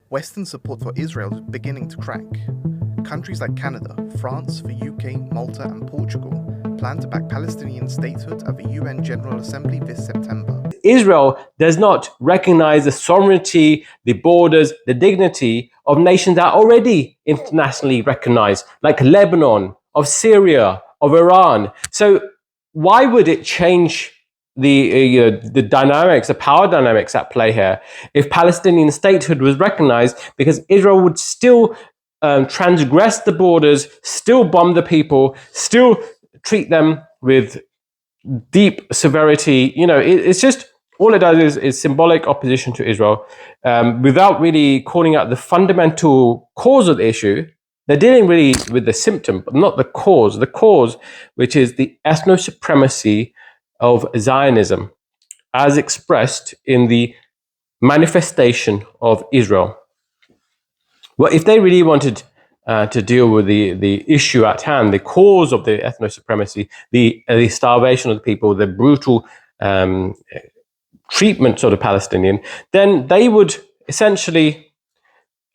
Western support for Israel is beginning to crack. Countries like Canada, France, the UK, Malta and Portugal plan to back Palestinian statehood at the UN General Assembly this September. Israel does not recognize the sovereignty, the borders, the dignity of nations that are already internationally recognized, like Lebanon, of Syria, of Iran. So why would it change the dynamics, the power dynamics at play here, if Palestinian statehood was recognized? Because Israel would still transgress the borders, still bomb the people, still treat them with deep severity. It's just, all it does is symbolic opposition to Israel, without really calling out the fundamental cause of the issue. They're dealing really with the symptom, but not the cause. The cause, which is the ethno-supremacy of Zionism, as expressed in the manifestation of Israel. Well, if they really wanted to deal with the issue at hand, the cause of the ethno-supremacy, the starvation of the people, the brutal treatment of the Palestinian, then they would essentially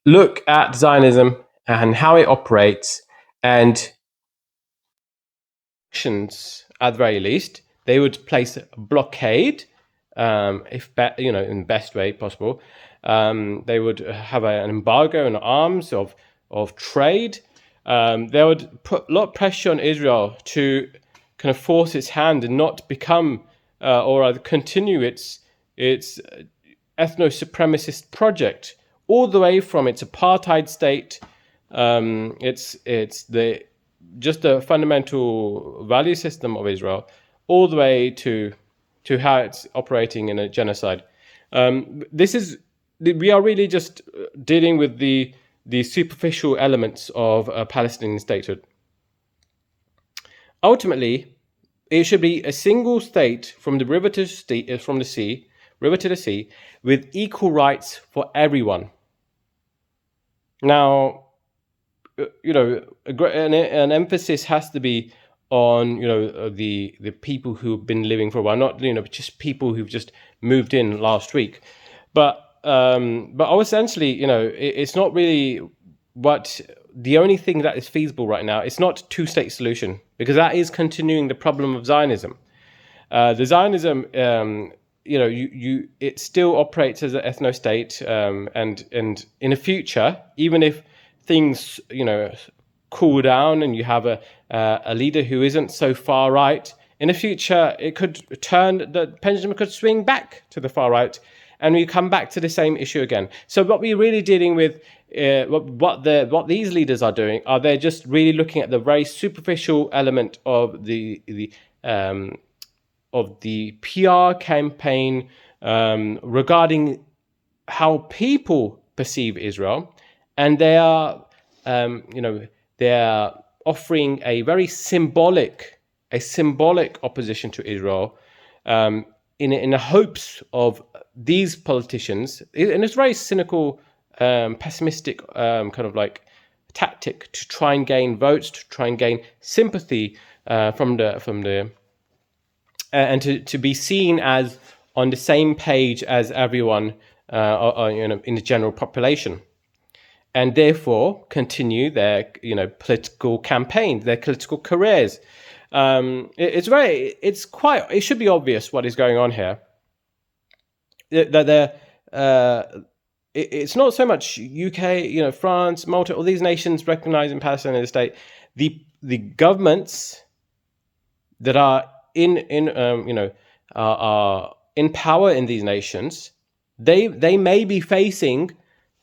look at Zionism and how it operates, and actions at the very least. They would place a blockade, in the best way possible. They would have an embargo on arms, of trade. They would put a lot of pressure on Israel to kind of force its hand and not become or rather continue its ethno-supremacist project, all the way from its apartheid state, it's the fundamental value system of Israel, all the way to how it's operating in a genocide. We are really just dealing with the superficial elements of a Palestinian statehood. Ultimately, it should be a single state from the river to the sea, with equal rights for everyone. Now, an emphasis has to be on the people who've been living for a while, not just people who've just moved in last week, but essentially, it's not really the only thing that is feasible right now. It's not two-state solution, because that is continuing the problem of Zionism. The Zionism, it still operates as an ethno-state, and in the future, even if things cool down and you have a leader who isn't so far right, in the future it could the pendulum could swing back to the far right, and we come back to the same issue again. So what we're really dealing with, what these leaders are doing, are they're just really looking at the very superficial element of the PR campaign regarding how people perceive Israel, and they are offering a very symbolic opposition to Israel, in the hopes of these politicians, and it's very cynical, pessimistic kind of like tactic to try and gain votes, to try and gain sympathy from the and to be seen as on the same page as everyone in the general population, and therefore continue their political campaigns, their political careers. It should be obvious what is going on here. That it's not so much UK, France, Malta, all these nations recognizing Palestine as a state. The governments that are are in power in these nations, they may be facing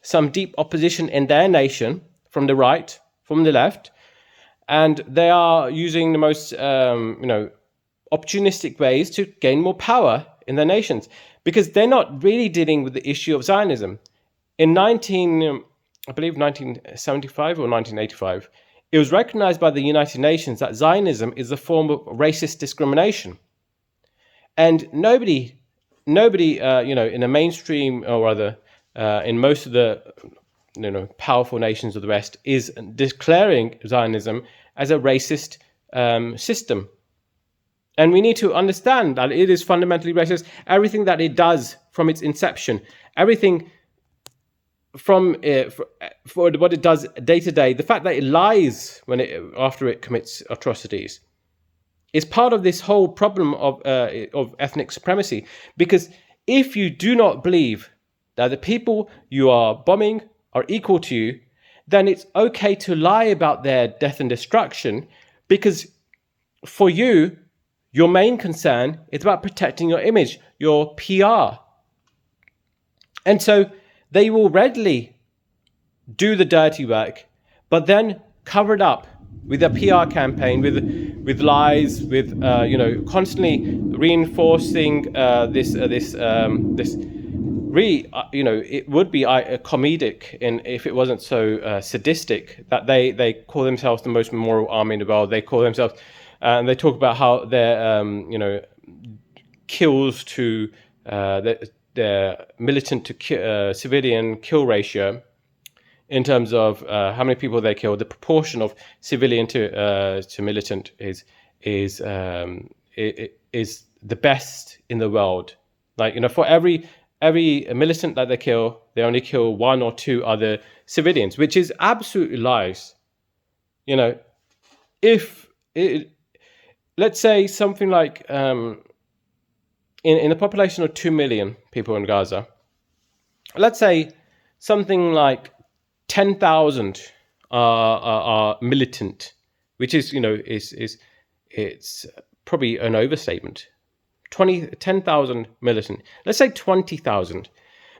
some deep opposition in their nation from the right, from the left, and they are using the most opportunistic ways to gain more power in their nations, because they're not really dealing with the issue of Zionism. In 1975 or 1985, it was recognized by the United Nations that Zionism is a form of racist discrimination, and nobody, in the mainstream, or rather, in most of the powerful nations of the West, is declaring Zionism as a racist system. And we need to understand that it is fundamentally racist. Everything that it does from its inception, everything from for what it does day to day, the fact that it lies after it commits atrocities is part of this whole problem of ethnic supremacy. Because if you do not believe that the people you are bombing are equal to you, then it's okay to lie about their death and destruction, because for you, your main concern is about protecting your image, your PR. And so they will readily do the dirty work, but then cover it up with a PR campaign, with lies, with constantly reinforcing this. It would be comedic if it wasn't so sadistic, that they call themselves the most moral army in the world. They call themselves, and they talk about how their kills to their militant to civilian kill ratio, in terms of how many people they kill, the proportion of civilian to militant is the best in the world. Like, for every militant that they kill, they only kill one or two other civilians, which is absolutely lies. Let's say something like in a population of 2 million people in Gaza, let's say something like 10,000 are militant, which is it's probably an overstatement. 10,000 militant. Let's say 20,000.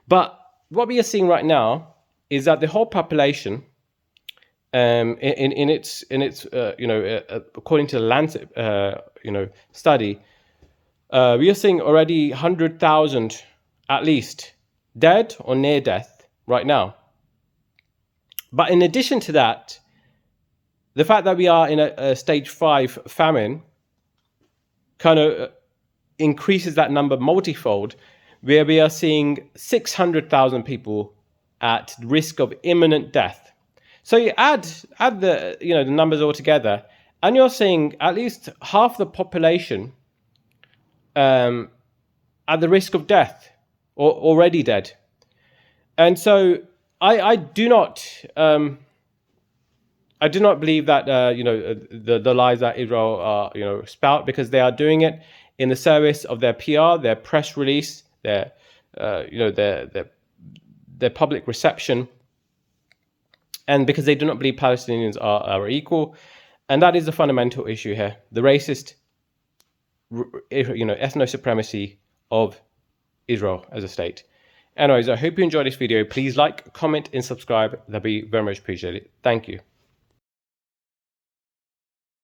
But what we are seeing right now is that the whole population, in its according to the Lancet study, we are seeing already 100,000 at least dead or near death right now. But in addition to that, the fact that we are in a stage 5 famine kind of increases that number multifold, where we are seeing 600,000 people at risk of imminent death. So you add the the numbers all together, and you're seeing at least half the population at the risk of death or already dead. And so I do not believe that the lies that Israel spout, because they are doing it in the service of their PR, their press release, their public reception, and because they do not believe Palestinians are equal. And that is the fundamental issue here: the racist, ethno-supremacy of Israel as a state. Anyways, I hope you enjoyed this video. Please like, comment, and subscribe. That'd be very much appreciated. Thank you.